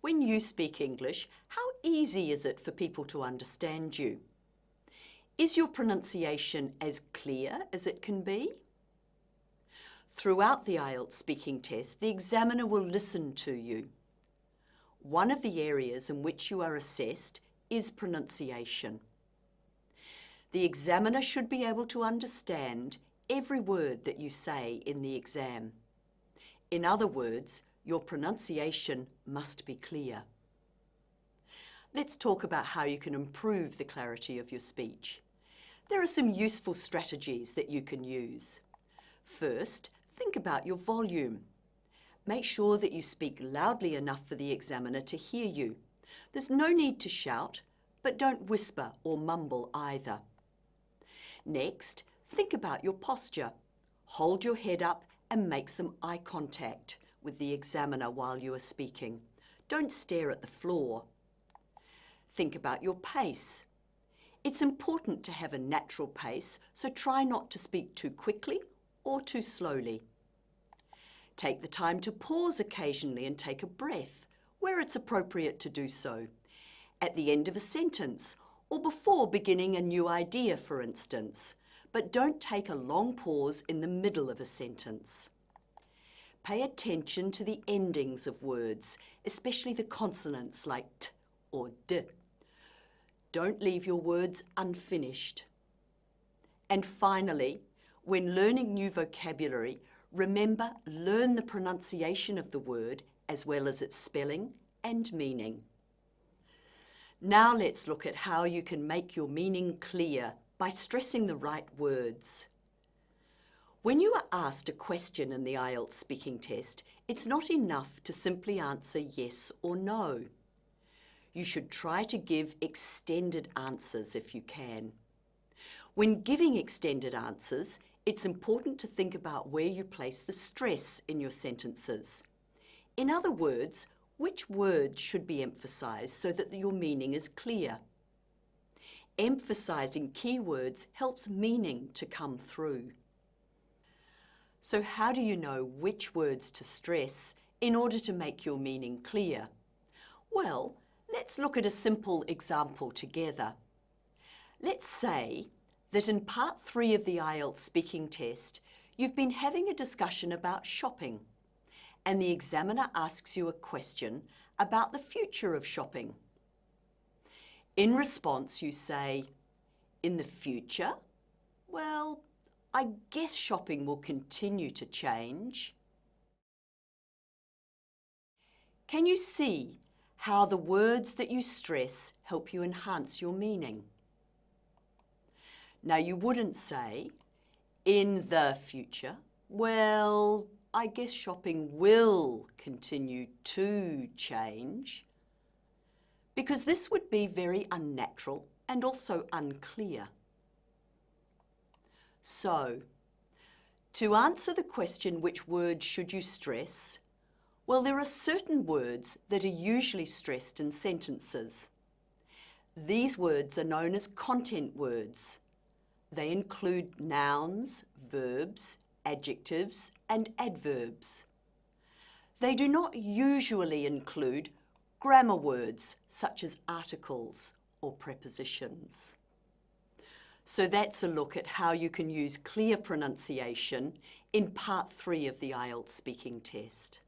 When you speak English, how easy is it for people to understand you? Is your pronunciation as clear as it can be? Throughout the IELTS speaking test, the examiner will listen to you. One of the areas in which you are assessed is pronunciation. The examiner should be able to understand every word that you say in the exam. In other words, your pronunciation must be clear. Let's talk about how you can improve the clarity of your speech. There are some useful strategies that you can use. First, think about your volume. Make sure that you speak loudly enough for the examiner to hear you. There's no need to shout, but don't whisper or mumble either. Next, think about your posture. Hold your head up and make some eye contact with the examiner while you are speaking. Don't stare at the floor. Think about your pace. It's important to have a natural pace, so try not to speak too quickly or too slowly. Take the time to pause occasionally and take a breath where it's appropriate to do so. At the end of a sentence or before beginning a new idea, for instance. But don't take a long pause in the middle of a sentence. Pay attention to the endings of words, especially the consonants like t or d. Don't leave your words unfinished. And finally, when learning new vocabulary, remember, learn the pronunciation of the word as well as its spelling and meaning. Now let's look at how you can make your meaning clear by stressing the right words. When you are asked a question in the IELTS speaking test, it's not enough to simply answer yes or no. You should try to give extended answers if you can. When giving extended answers, it's important to think about where you place the stress in your sentences. In other words, which words should be emphasized so that your meaning is clear? Emphasizing keywords helps meaning to come through. So how do you know which words to stress in order to make your meaning clear? Well, let's look at a simple example together. Let's say that in part 3 of the IELTS speaking test, you've been having a discussion about shopping, and the examiner asks you a question about the future of shopping. In response, you say, in the future? Well, I guess shopping will continue to change. Can you see how the words that you stress help you enhance your meaning? Now, you wouldn't say, in the future, well, I guess shopping will continue to change, because this would be very unnatural and also unclear. So, to answer the question, which word should you stress? Well, there are certain words that are usually stressed in sentences. These words are known as content words. They include nouns, verbs, adjectives, and adverbs. They do not usually include grammar words such as articles or prepositions. So that's a look at how you can use clear pronunciation in part 3 of the IELTS speaking test.